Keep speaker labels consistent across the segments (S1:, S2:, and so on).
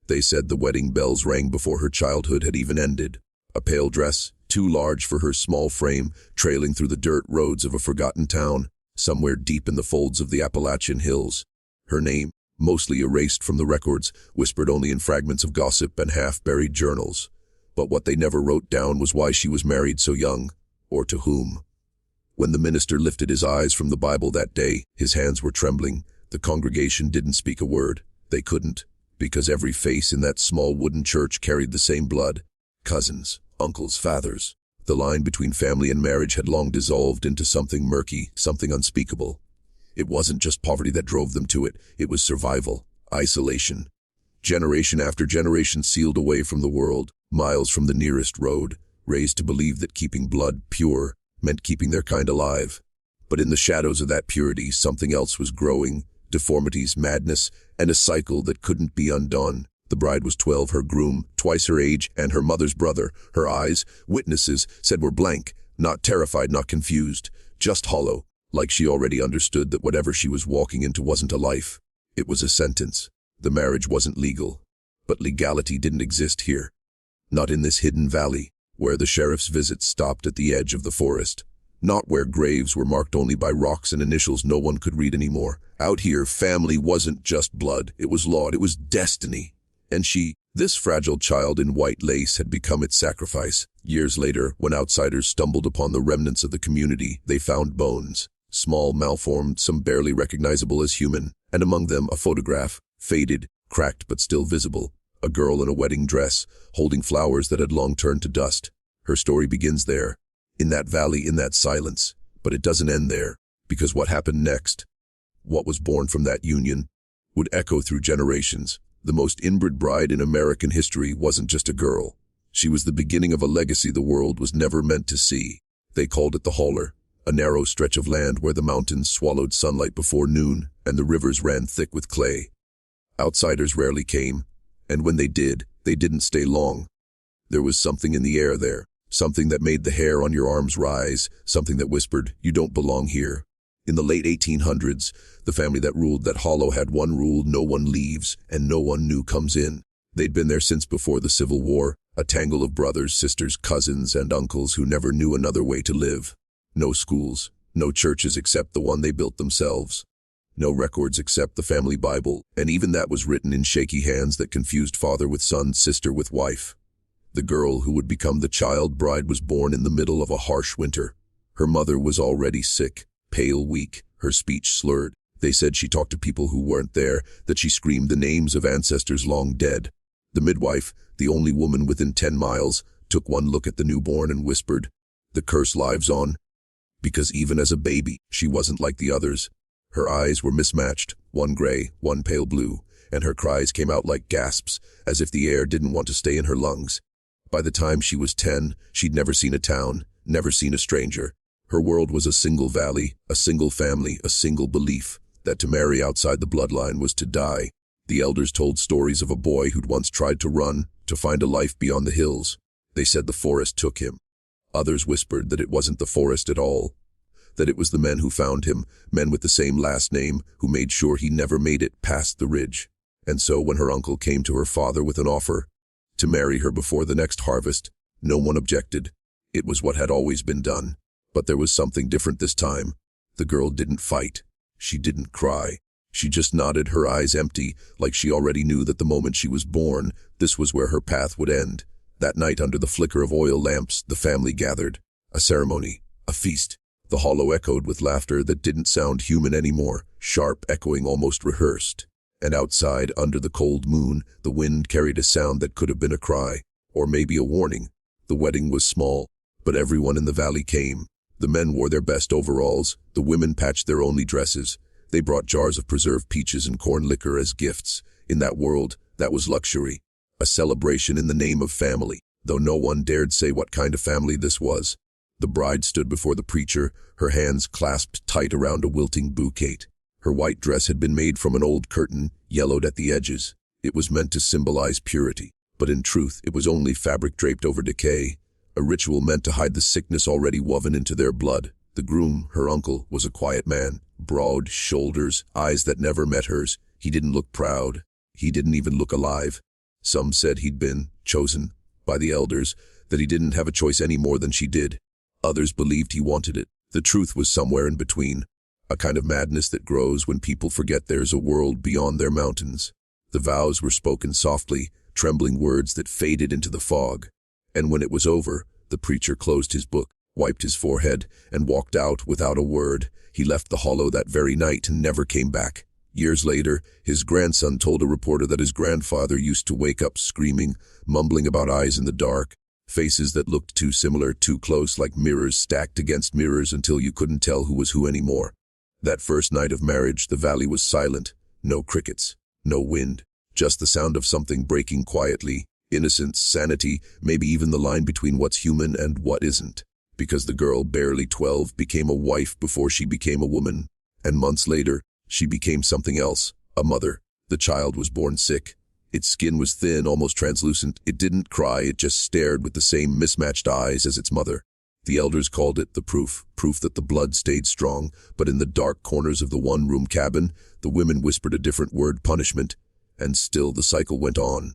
S1: They said the wedding bells rang before her childhood had even ended. A pale dress, too large for her small frame, trailing through the dirt roads of a forgotten town, somewhere deep in the folds of the Appalachian hills. Her name, mostly erased from the records, whispered only in fragments of gossip and half-buried journals. But what they never wrote down was why she was married so young, or to whom. When the minister lifted his eyes from the Bible that day, his hands were trembling. The congregation didn't speak a word. They couldn't, because every face in that small wooden church carried the same blood. Cousins, uncles, fathers. The line between family and marriage had long dissolved into something murky, something unspeakable. It wasn't just poverty that drove them to it. It was survival, isolation. Generation after generation sealed away from the world, miles from the nearest road, raised to believe that keeping blood pure meant keeping their kind alive. But in the shadows of that purity, something else was growing. Deformities, madness, and a cycle that couldn't be undone. The bride was 12, her groom, twice her age, and her mother's brother. Her eyes, witnesses said, were blank, not terrified, not confused, just hollow, like she already understood that whatever she was walking into wasn't a life. It was a sentence. The marriage wasn't legal. But legality didn't exist here. Not in this hidden valley, where the sheriff's visits stopped at the edge of the forest. Not where graves were marked only by rocks and initials no one could read anymore. Out here, family wasn't just blood. It was law. It was destiny. And she, this fragile child in white lace, had become its sacrifice. Years later, when outsiders stumbled upon the remnants of the community, they found bones. Small, malformed, some barely recognizable as human. And among them, a photograph, faded, cracked but still visible. A girl in a wedding dress, holding flowers that had long turned to dust. Her story begins there. In that valley, in that silence. But it doesn't end there, because what happened next, what was born from that union, would echo through generations. The most inbred bride in American history wasn't just a girl. She was the beginning of a legacy the world was never meant to see. They called it the Hauler, a narrow stretch of land where the mountains swallowed sunlight before noon and the rivers ran thick with clay. Outsiders rarely came, and when they did, they didn't stay long. There was something in the air there. Something that made the hair on your arms rise, something that whispered, you don't belong here. In the late 1800s, the family that ruled that hollow had one rule: no one leaves and no one new comes in. They'd been there since before the Civil War, a tangle of brothers, sisters, cousins, and uncles who never knew another way to live. No schools, no churches except the one they built themselves. No records except the family Bible, and even that was written in shaky hands that confused father with son, sister with wife. The girl who would become the child bride was born in the middle of a harsh winter. Her mother was already sick, pale, weak, her speech slurred. They said she talked to people who weren't there, that she screamed the names of ancestors long dead. The midwife, the only woman within 10 miles, took one look at the newborn and whispered, "The curse lives on." Because even as a baby, she wasn't like the others. Her eyes were mismatched, one gray, one pale blue, and her cries came out like gasps, as if the air didn't want to stay in her lungs. By the time she was 10, she'd never seen a town, never seen a stranger. Her world was a single valley, a single family, a single belief, that to marry outside the bloodline was to die. The elders told stories of a boy who'd once tried to run, to find a life beyond the hills. They said the forest took him. Others whispered that it wasn't the forest at all, that it was the men who found him, men with the same last name, who made sure he never made it past the ridge. And so when her uncle came to her father with an offer to marry her before the next harvest, no one objected. It was what had always been done. But there was something different this time. The girl didn't fight. She didn't cry. She just nodded, her eyes empty, like she already knew that the moment she was born, this was where her path would end. That night, under the flicker of oil lamps, the family gathered. A ceremony, a feast. The hollow echoed with laughter that didn't sound human anymore, sharp, echoing, almost rehearsed. And outside, under the cold moon, the wind carried a sound that could have been a cry, or maybe a warning. The wedding was small, but everyone in the valley came. The men wore their best overalls, the women patched their only dresses. They brought jars of preserved peaches and corn liquor as gifts. In that world, that was luxury. A celebration in the name of family, though no one dared say what kind of family this was. The bride stood before the preacher, her hands clasped tight around a wilting bouquet. Her white dress had been made from an old curtain, yellowed at the edges. It was meant to symbolize purity, but in truth it was only fabric draped over decay, a ritual meant to hide the sickness already woven into their blood. The groom, her uncle, was a quiet man, broad shoulders, eyes that never met hers. He didn't look proud. He didn't even look alive. Some said he'd been chosen by the elders, that he didn't have a choice any more than she did. Others believed he wanted it. The truth was somewhere in between, a kind of madness that grows when people forget there's a world beyond their mountains. The vows were spoken softly, trembling words that faded into the fog. And when it was over, the preacher closed his book, wiped his forehead, and walked out without a word. He left the hollow that very night and never came back. Years later, his grandson told a reporter that his grandfather used to wake up screaming, mumbling about eyes in the dark, faces that looked too similar, too close, like mirrors stacked against mirrors until you couldn't tell who was who anymore. That first night of marriage, the valley was silent. No crickets, no wind, just the sound of something breaking quietly. Innocence, sanity, maybe even the line between what's human and what isn't. Because the girl, barely 12, became a wife before she became a woman. And months later, she became something else, a mother. The child was born sick. Its skin was thin, almost translucent. It didn't cry, it just stared with the same mismatched eyes as its mother. The elders called it the proof that the blood stayed strong, but in the dark corners of the one-room cabin, the women whispered a different word, punishment, and still the cycle went on.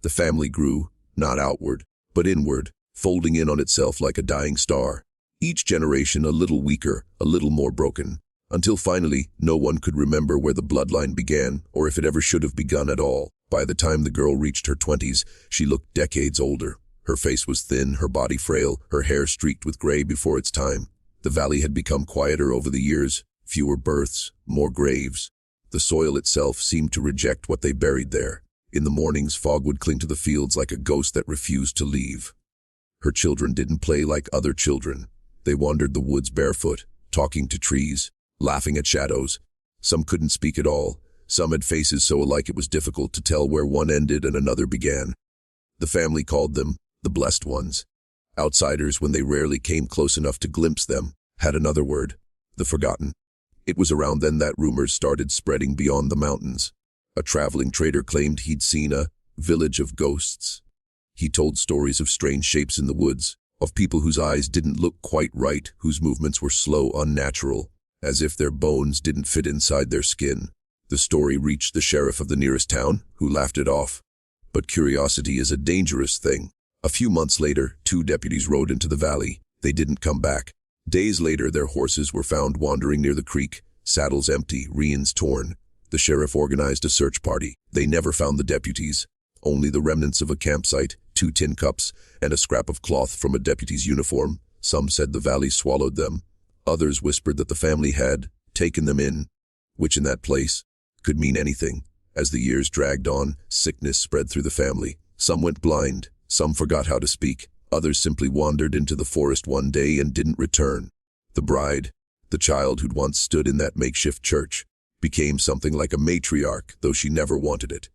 S1: The family grew, not outward, but inward, folding in on itself like a dying star. Each generation a little weaker, a little more broken, until finally no one could remember where the bloodline began or if it ever should have begun at all. By the time the girl reached her 20s, she looked decades older. Her face was thin, her body frail, her hair streaked with gray before its time. The valley had become quieter over the years, fewer births, more graves. The soil itself seemed to reject what they buried there. In the mornings, fog would cling to the fields like a ghost that refused to leave. Her children didn't play like other children. They wandered the woods barefoot, talking to trees, laughing at shadows. Some couldn't speak at all. Some had faces so alike it was difficult to tell where one ended and another began. The family called them the blessed ones. Outsiders, when they rarely came close enough to glimpse them, had another word, the forgotten. It was around then that rumors started spreading beyond the mountains. A traveling trader claimed he'd seen a village of ghosts. He told stories of strange shapes in the woods, of people whose eyes didn't look quite right, whose movements were slow, unnatural, as if their bones didn't fit inside their skin. The story reached the sheriff of the nearest town, who laughed it off. But curiosity is a dangerous thing. A few months later, 2 deputies rode into the valley. They didn't come back. Days later, their horses were found wandering near the creek, saddles empty, reins torn. The sheriff organized a search party. They never found the deputies. Only the remnants of a campsite, 2 tin cups, and a scrap of cloth from a deputy's uniform. Some said the valley swallowed them. Others whispered that the family had taken them in, which in that place could mean anything. As the years dragged on, sickness spread through the family. Some went blind. Some forgot how to speak. Others simply wandered into the forest one day and didn't return. The bride, the child who'd once stood in that makeshift church, became something like a matriarch, though she never wanted it.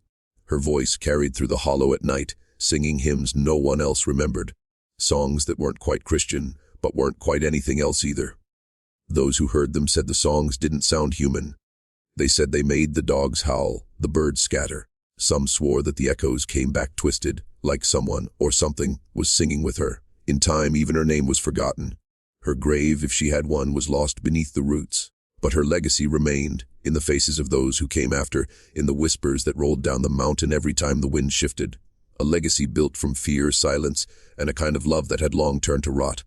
S1: Her voice carried through the hollow at night, singing hymns no one else remembered. Songs that weren't quite Christian, but weren't quite anything else either. Those who heard them said the songs didn't sound human. They said they made the dogs howl, the birds scatter. Some swore that the echoes came back twisted, like someone or something was singing with her. In time, even her name was forgotten. Her grave, if she had one, was lost beneath the roots. But her legacy remained, in the faces of those who came after, in the whispers that rolled down the mountain every time the wind shifted. A legacy built from fear, silence, and a kind of love that had long turned to rot.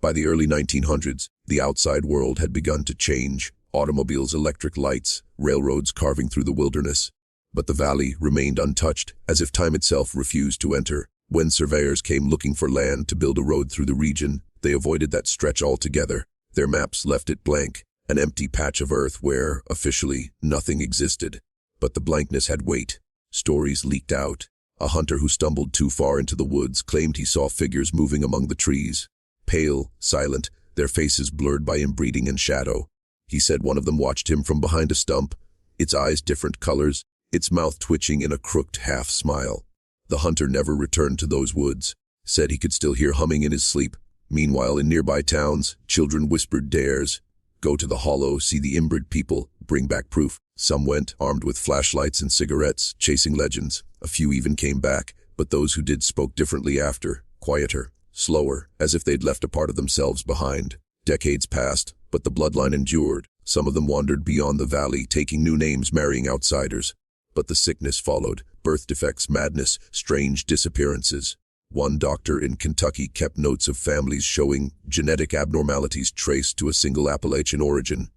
S1: By the early 1900s, the outside world had begun to change. Automobiles, electric lights, railroads carving through the wilderness. But the valley remained untouched, as if time itself refused to enter. When surveyors came looking for land to build a road through the region, they avoided that stretch altogether. Their maps left it blank, an empty patch of earth where, officially, nothing existed. But the blankness had weight. Stories leaked out. A hunter who stumbled too far into the woods claimed he saw figures moving among the trees. Pale, silent, their faces blurred by inbreeding and shadow. He said one of them watched him from behind a stump, its eyes different colors, its mouth twitching in a crooked half-smile. The hunter never returned to those woods, said he could still hear humming in his sleep. Meanwhile, in nearby towns, children whispered dares. Go to the hollow, see the inbred people, bring back proof. Some went, armed with flashlights and cigarettes, chasing legends. A few even came back, but those who did spoke differently after, quieter, slower, as if they'd left a part of themselves behind. Decades passed, but the bloodline endured. Some of them wandered beyond the valley, taking new names, marrying outsiders. But the sickness followed: birth defects, madness, strange disappearances. One doctor in Kentucky kept notes of families showing genetic abnormalities traced to a single Appalachian origin.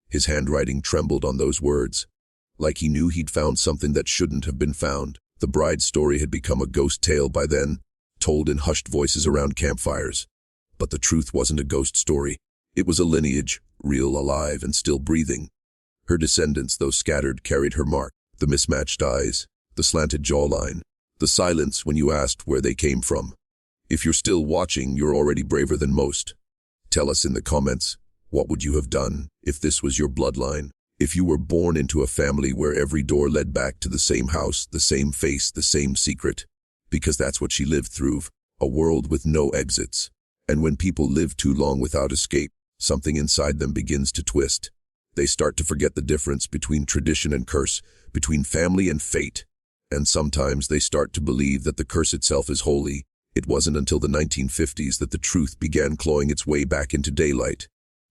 S1: His handwriting trembled on those words, like he knew he'd found something that shouldn't have been found. The bride's story had become a ghost tale by then, told in hushed voices around campfires. But the truth wasn't a ghost story. It was a lineage, real, alive, and still breathing. Her descendants, though scattered, carried her mark: the mismatched eyes, the slanted jawline, the silence when you asked where they came from. If you're still watching, you're already braver than most. Tell us in the comments, what would you have done if this was your bloodline? If you were born into a family where every door led back to the same house, the same face, the same secret? Because that's what she lived through, a world with no exits. And when people live too long without escape, something inside them begins to twist. They start to forget the difference between tradition and curse, between family and fate. And sometimes they start to believe that the curse itself is holy. It wasn't until the 1950s that the truth began clawing its way back into daylight.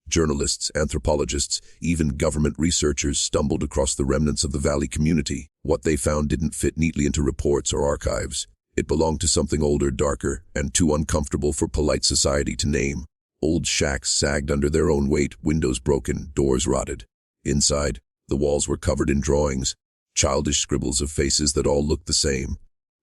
S1: Journalists, anthropologists, even government researchers stumbled across the remnants of the valley community. What they found didn't fit neatly into reports or archives. It belonged to something older, darker, and too uncomfortable for polite society to name. Old shacks sagged under their own weight, windows broken, doors rotted. Inside, the walls were covered in drawings, childish scribbles of faces that all looked the same.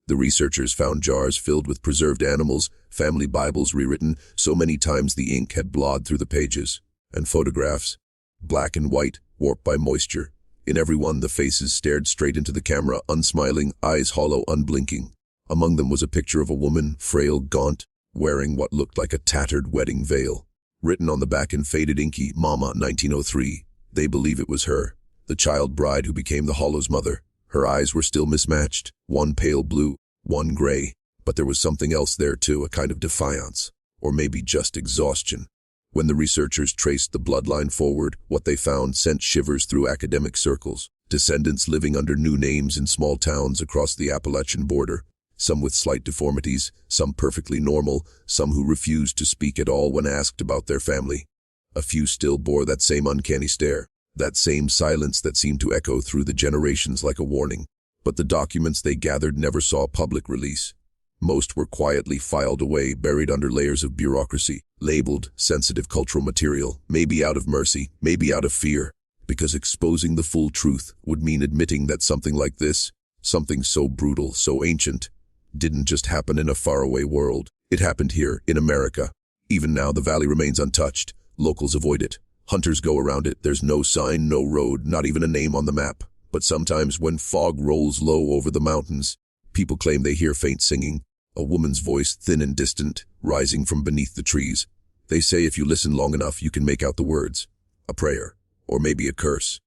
S1: The researchers found jars filled with preserved animals, family Bibles rewritten so many times the ink had blotted through the pages, and photographs, black and white, warped by moisture. In every one, the faces stared straight into the camera, unsmiling, eyes hollow, unblinking. Among them was a picture of a woman, frail, gaunt, wearing what looked like a tattered wedding veil. Written on the back in faded inky, Mama, 1903. They believe it was her, the child bride who became the Hollow's mother. Her eyes were still mismatched, one pale blue, one gray. But there was something else there too, a kind of defiance, or maybe just exhaustion. When the researchers traced the bloodline forward, what they found sent shivers through academic circles. Descendants living under new names in small towns across the Appalachian border. Some with slight deformities, some perfectly normal, some who refused to speak at all when asked about their family. A few still bore that same uncanny stare, that same silence that seemed to echo through the generations like a warning. But the documents they gathered never saw public release. Most were quietly filed away, buried under layers of bureaucracy, labeled sensitive cultural material, maybe out of mercy, maybe out of fear, because exposing the full truth would mean admitting that something like this, something so brutal, so ancient, didn't just happen in a faraway world. It happened here, in America. Even now, the valley remains untouched. Locals avoid it. Hunters go around it. There's no sign, no road, not even a name on the map. But sometimes when fog rolls low over the mountains, people claim they hear faint singing, a woman's voice, thin and distant, rising from beneath the trees. They say if you listen long enough, you can make out the words. A prayer, or maybe a curse.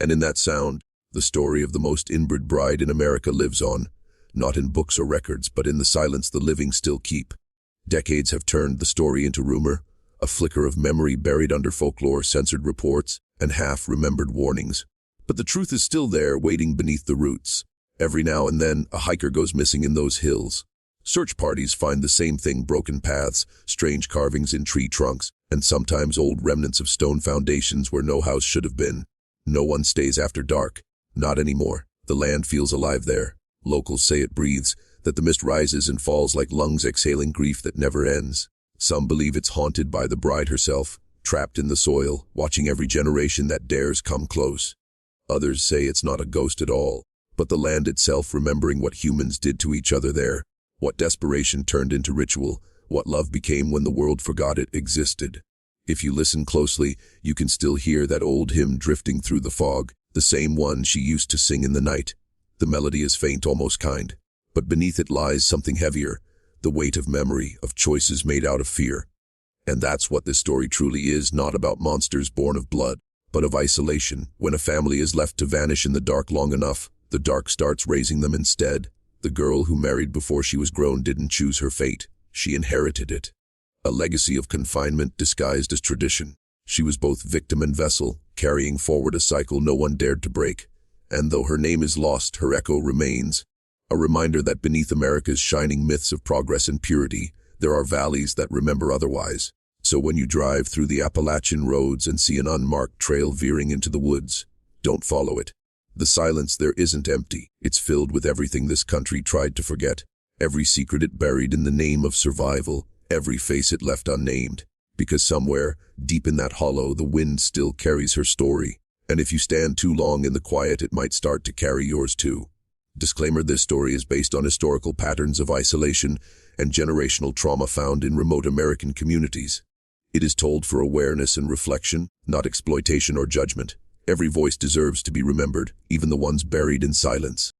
S1: And in that sound, the story of the most inbred bride in America lives on. Not in books or records, but in the silence the living still keep. Decades have turned the story into rumor, a flicker of memory buried under folklore, censored reports, and half-remembered warnings. But the truth is still there, waiting beneath the roots. Every now and then, a hiker goes missing in those hills. Search parties find the same thing: broken paths, strange carvings in tree trunks, and sometimes old remnants of stone foundations where no house should have been. No one stays after dark. Not anymore. The land feels alive there. Locals say it breathes, that the mist rises and falls like lungs exhaling grief that never ends. Some believe it's haunted by the bride herself, trapped in the soil, watching every generation that dares come close. Others say it's not a ghost at all, but the land itself remembering what humans did to each other there, what desperation turned into ritual, what love became when the world forgot it existed. If you listen closely, you can still hear that old hymn drifting through the fog, the same one she used to sing in the night. The melody is faint, almost kind, but beneath it lies something heavier, the weight of memory, of choices made out of fear. And that's what this story truly is, not about monsters born of blood, but of isolation. When a family is left to vanish in the dark long enough, the dark starts raising them instead. The girl who married before she was grown didn't choose her fate, she inherited it. A legacy of confinement disguised as tradition. She was both victim and vessel, carrying forward a cycle no one dared to break. And though her name is lost, her echo remains. A reminder that beneath America's shining myths of progress and purity, there are valleys that remember otherwise. So when you drive through the Appalachian roads and see an unmarked trail veering into the woods, don't follow it. The silence there isn't empty. It's filled with everything this country tried to forget. Every secret it buried in the name of survival. Every face it left unnamed. Because somewhere, deep in that hollow, the wind still carries her story. And if you stand too long in the quiet, it might start to carry yours too. Disclaimer: this story is based on historical patterns of isolation and generational trauma found in remote American communities. It is told for awareness and reflection, not exploitation or judgment. Every voice deserves to be remembered, even the ones buried in silence.